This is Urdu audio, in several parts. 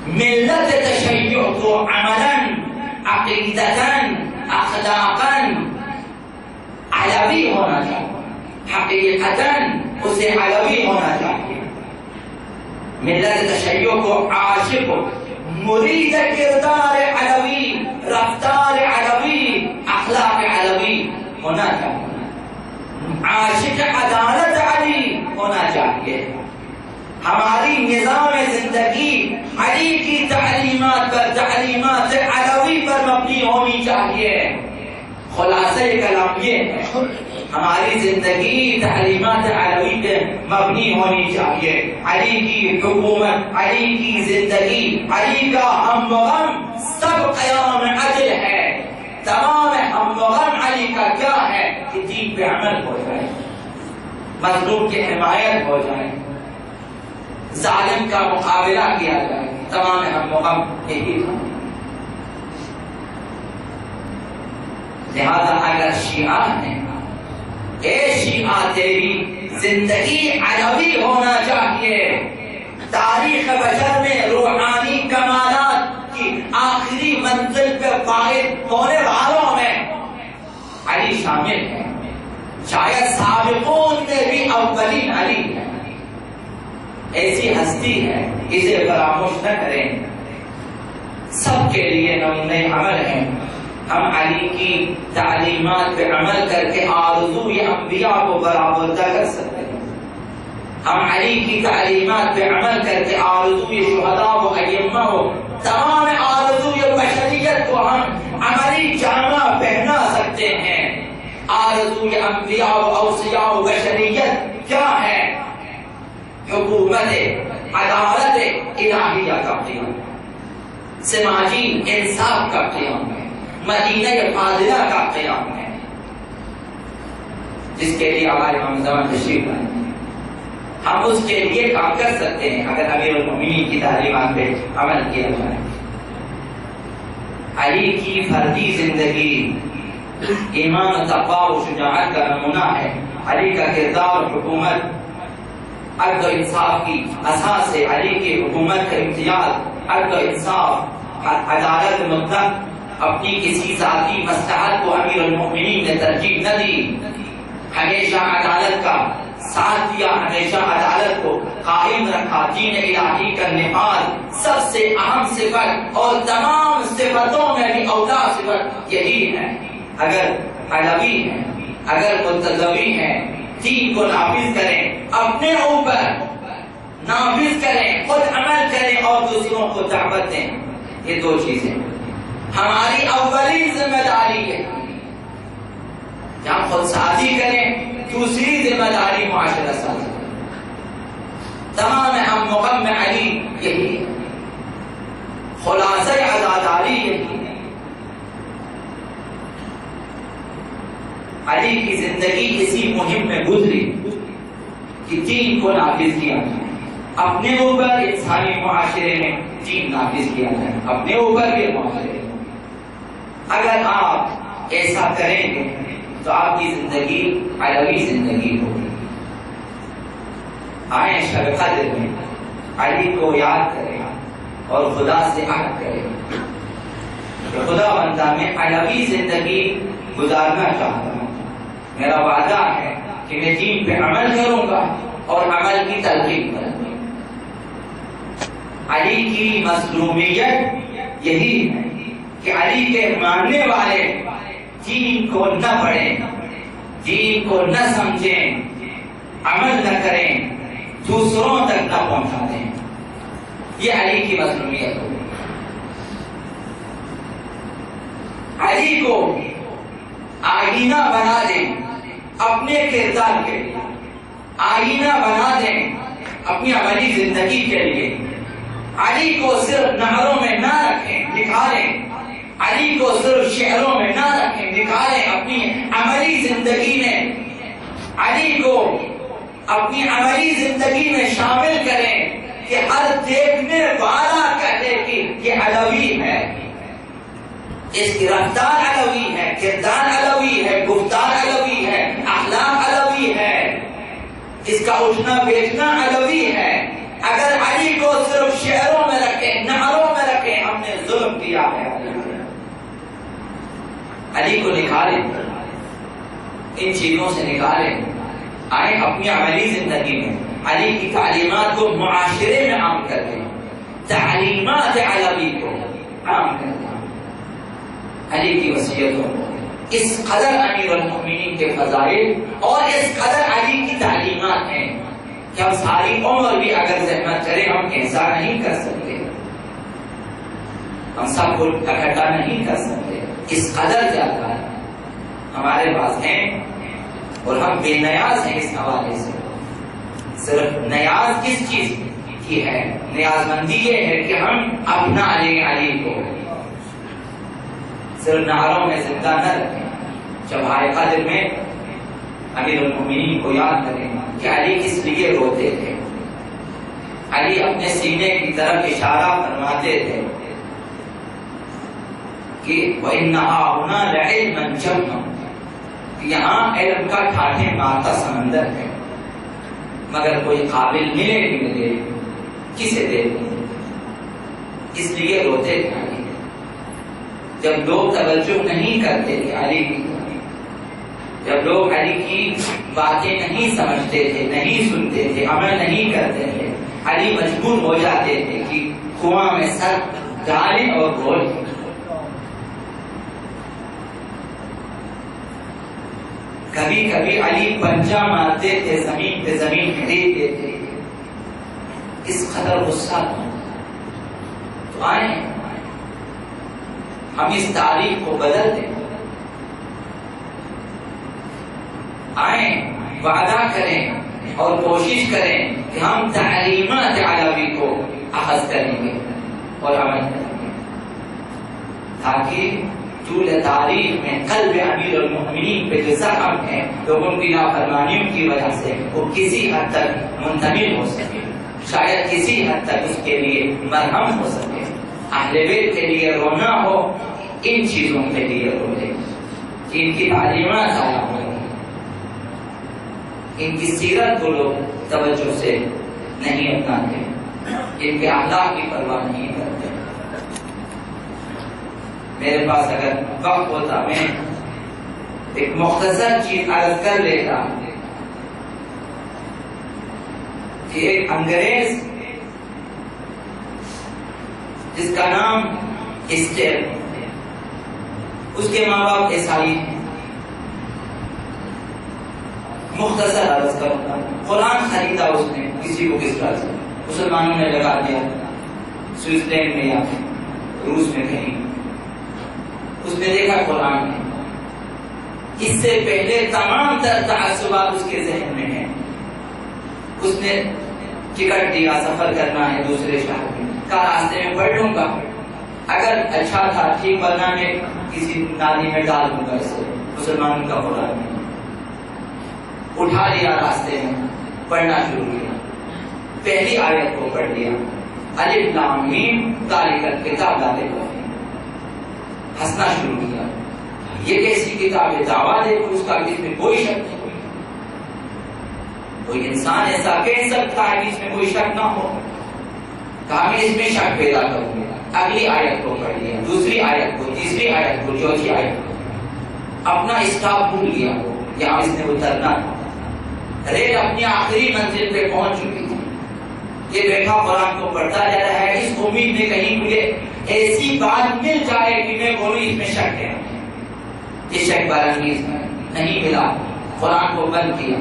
ملت تشیع کو عملاً، عقیدتاً، اخلاقاً علوی ہونا چاہیے، حقیقتاً اسے علوی ہونا چاہیے۔ ملت تشیع کو عاشق، مرید کردار علوی، رفتار علوی، اخلاق علوی ہونا چاہیے، عاشق عدالت علی ہونا چاہیے۔ ہماری نظام زندگی علی کی تعلیمات پر، تعلیمات علوی پر مبنی ہونی چاہیے۔ خلاصہ کلام یہ ہے، ہماری زندگی تعلیمات علوی پہ مبنی ہونی چاہیے۔ علی کی حکومت، علی کی زندگی، علی کا ہم و غم سب قیام عدل ہے۔ تمام ہم و غم علی کا کیا ہے کہ دین پہ عمل ہو جائے، مظلوم کی حمایت ہو جائے، ظالم کا مقابلہ کیا جائے۔ تمام ہم و غم یہی ہے۔ لہذا اگر شیعہ ہیں، اے شیعہ تیری زندگی علوی ہونا چاہیے۔ تاریخ بشر میں روحانی کمالات کی آخری منزل پہ فائز ہونے والوں میں علی شامل ہے۔ شاید سابقون میں بھی اولین علی ہے۔ ایسی ہستی ہے، اسے فراموش نہ کریں۔ سب کے لیے نمونۂ عمل ہیں۔ ہم علی کی تعلیمات پہ عمل کر کے آرزوئے انبیاء کو برآوردہ کر سکتے ہیں۔ ہم علی کی تعلیمات پہ عمل کر کے آرزوئے شہداء و ائمہ و تمام آرزوئے بشریت کو ہم عملی جامہ پہنا سکتے ہیں۔ آرزوئے انبیاء و اوصیاء و بشریت کیا ہے؟ حکومت عدالت الہیہ کا قیام، سماجی انصاف کا قیام ہے، مدینہ فاضلہ کا قیام ہے، جس کے لیے ہمارے امام زمان تشریف لائے۔ ہم اس کے لیے کام کر سکتے ہیں اگر امیر المومنین کی تعلیمات پہ عمل کیا جائے۔ علی کی فردی زندگی ایمان و تقویٰ و شجاعت کا نمونہ ہے۔ علی کا کردار حکومت عدل و انصاف کی اساس ہے۔ علی کی حکومت کا امتیاز عدل و انصاف، عدالت مطلق، اپنی کسی ذاتی مصلحت کو امیر المؤمنین نے ترجیح نہ دی، ہمیشہ عدالت کا ساتھ دیا، ہمیشہ عدالت کو قائم رکھا۔ دین الہی کا نفاذ سب سے اہم صفت اور تمام صفتوں میں بھی اولیٰ صفت یہی ہے۔ اگر علوی ہیں، اگر متضوی ہیں، دین کو نافذ کریں، اپنے اوپر نافذ کریں، خود عمل کریں اور دوسروں کو دعوت دیں۔ یہ دو چیزیں ہماری اولین ذمہ داری ہے۔ جہاں خود سازی کریں، دوسری ذمہ داری معاشرہ سازی۔ تمام ہم مقام علی یہی ہے، خلاصہ عزاداری یہی ہے۔ علی کی زندگی اسی مہم میں گزری کہ دین کو نافذ کیا جائے، اپنے اوپر انسانی معاشرے میں دین نافذ کیا جائے، اپنے اوپر کے معاشرے میں۔ اگر آپ ایسا کریں گے تو آپ کی زندگی علوی زندگی ہوگی۔ آئیں شب قدر میں علی کو یاد کریں اور خدا سے عہد کریں کہ خدا بندہ میں علوی زندگی گزارنا چاہتا ہوں، میرا وعدہ ہے کہ میں دین پہ عمل کروں گا اور عمل کی تلقین کروں گا۔ علی کی مظلومیت یہی ہے کہ علی کے ماننے والے دین کو نہ پڑھیں، دین کو نہ سمجھیں، عمل نہ کریں، دوسروں تک نہ پہنچا دیں۔ یہ علی کی مظلومیت ہوگی۔ علی کو آئینہ بنا دیں اپنے کردار کے لیے، آئینہ بنا دیں اپنی عملی زندگی کے لیے۔ علی کو صرف نعروں میں نہ رکھیں، نکالیں۔ علی کو صرف شعروں میں نہ رکھیں، نکالیں اپنی عملی زندگی میں۔ علی کو اپنی عملی زندگی میں شامل کریں کہ ہر دیکھنے والا کہے کہ یہ علوی ہے، اس کی رفتار علوی ہے، کردار علوی ہے، گفتار علوی ہے، اخلاق علوی ہے، اس کا اٹھنا بیٹھنا علوی ہے۔ اگر علی کو صرف شعروں میں رکھیں، نعروں کیا ہے علی کو نکالیں، ان چیزوں سے نکالیں، آئیں اپنی عملی زندگی میں علی کی تعلیمات کو معاشرے میں عام کر دیں، تعلیمات علوی کو عام کر دیں، علی کی وصیتوں کو، اس قدر امیر المؤمنین کے فضائل اور اس قدر علی کی تعلیمات ہیں کہ ہم ساری عمر بھی اگر زحمت کریں ہم ایسا نہیں کر سکتے، ہم سب کو اکٹھا نہیں کر سکتے، اس قدر زیادہ ہمارے پاس ہیں اور ہم بے نیاز ہیں اس حوالے سے۔ صرف نیاز کس چیز کی ہے؟ نیاز مندی یہ ہے کہ ہم اپنا علی کو صرف نعروں میں زندہ نہ رکھیں، جب آئے قدر میں امیر المؤمنین کو یاد کریں کہ علی کس لیے روتے تھے، علی اپنے سینے کی طرف اشارہ فرماتے تھے کہ وَإِنَّهَا هُنَا لَعِلْمًا جَمًّا، یہاں علم کا ٹھاٹھے مارتا سمندر ہے، مگر کوئی قابل ملے نہیں ملے کسے دے، اس لیے روتے تھے علی۔ جب لوگ توجہ نہیں کرتے تھے علی کی، جب لوگ علی کی باتیں نہیں سمجھتے تھے، نہیں سنتے تھے، عمل نہیں کرتے تھے، علی مجبور ہو جاتے تھے کہ کنواں میں سر ڈالیں اور بولیں۔ کبھی کبھی علی پنجہ مارتے تھے، زمین پہ زمین پھینک دیتے تھے، اس قدر غصہ تھا۔ تو آئیں ہم اس تاریخ کو بدل دیں، آئیں وعدہ کریں اور کوشش کریں کہ ہم تعلیمات علوی کو اخذ کریں گے اور عمل کریں گے، تاکہ طول تاریخ میں قلب امیر المؤمنین پہ جو زخم ہے لوگوں کی نافرمانیوں کی وجہ سے وہ کسی حد تک منتمل ہو سکے، شاید کسی حد تک اس کے لیے مرہم ہو سکے، اہل بیت کے لیے رونا ہو، ان چیزوں کے لیے رونے، ان کی تعلیمات ضائع ہو گئی، ان کی سیرت کو لوگ توجہ سے نہیں اپناتے، ان کے اخلاق کی پرواہ نہیں کرتے۔ میرے پاس اگر وقت ہوتا میں ایک مختصر چیز عرض کر لیتا کہ ایک انگریز جس کا نام اسٹیل، اس کے ماں باپ عیسائی ہیں، مختصر عرض کرتا، قرآن خریدا اس نے کسی کو کس طرح سے، مسلمانوں نے لگا دیا سوئٹزرلینڈ میں یا روس میں کہیں، اس نے دیکھا قرآن میں، اس سے پہلے تمام تر تعصبات اس کے ذہن میں ہیں، اس نے ٹکٹ دیا سفر کرنا ہے دوسرے شہر میں، کہا راستے میں پڑھ لوں گا، اگر اچھا تھا ٹھیک، ورنہ میں کسی نالی میں ڈال دوں گا اسے، مسلمانوں کا قرآن میں اٹھا لیا، راستے میں پڑھنا شروع کیا، پہلی آیت کو پڑھ لیا، الف لام میم ذالک الکتاب لا ریب فیہ، ہنسنا شروع کیا، یہ کیسی کتاب ہے، دعویٰ دے اس کا اس میں کوئی شک نہیں، کوئی انسان ایسا کہہ سکتا ہے کہ اس میں کوئی شک نہ ہو، کہا میں اس میں شک پیدا کروں گا، اگلی آیت کو پڑھ لیا، دوسری آیت کو، تیسری آیت کو، چوتھی آیت کو، اپنا اسٹاپ بھول گیا، یہاں اس نے اترنا، ریل اپنی آخری منزل پہ پہنچ چکی تھی، یہ بیٹھا قرآن کو پڑھتا جا رہا ہے، اس امید میں کہیں مجھے ایسی بات مل جائے کہ میں بولوں اس میں شک ہے، یہ شک برانگیز نہیں ملا، قرآن کو بند کیا،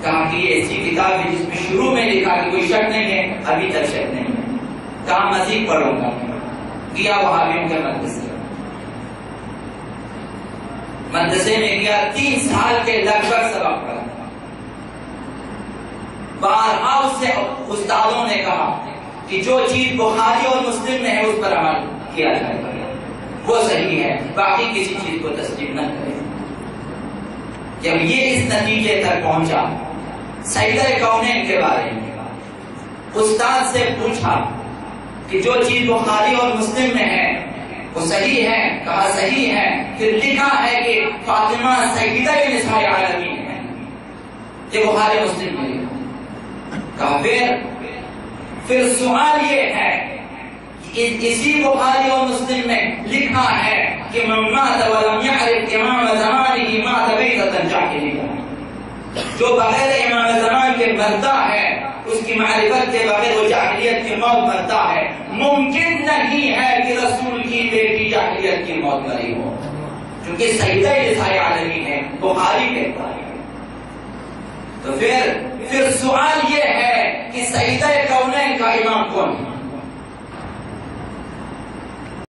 کہا کہ یہ ایسی کتاب ہے جس میں شروع میں لکھا کہ کوئی شک نہیں ہے، ابھی تک شک نہیں ہے، کہا مزید پڑھوں گا، گیا وہابیوں کے مدرسے میں گیا، 3 سال کے لگ بھگ سبق پڑھا، بارہا اس سے استادوں نے کہا کہ جو چیز بخاری اور مسلم میں ہے اس پر عمل کیا جائے گا، وہ صحیح ہے، باقی کسی چیز کو تسلیم نہ کرے۔ جب یہ اس نتیجے تک پہنچا، سیدہ کونین کے بارے میں استاد سے پوچھا کہ جو چیز بخاری اور مسلم میں ہے وہ صحیح ہے، کہا صحیح ہے، پھر لکھا ہے کہ فاطمہ سیدہ نساء العالمین ہے، یہ بخاری مسلم میں، کہا پھر سوال یہ ہے کہ اسی بخاری اور مسلم میں لکھا ہے کہ من مات ولم يعرف امام زمانه مات میتۃ جاہلیہ، جو بغیر امام زمان کے مرتا ہے اس کی معرفت کے بغیر وہ جاہلیت کی موت مرتا ہے۔ ممکن نہیں ہے کہ رسول کی بیٹی جاہلیت کی موت مری ہو، کیونکہ سیدہ نساء عالمین ہے، بخاری کہتا ہے۔ تو پھر سوال یہ ہے کہ سیدہ کونین کا امام کون ہے؟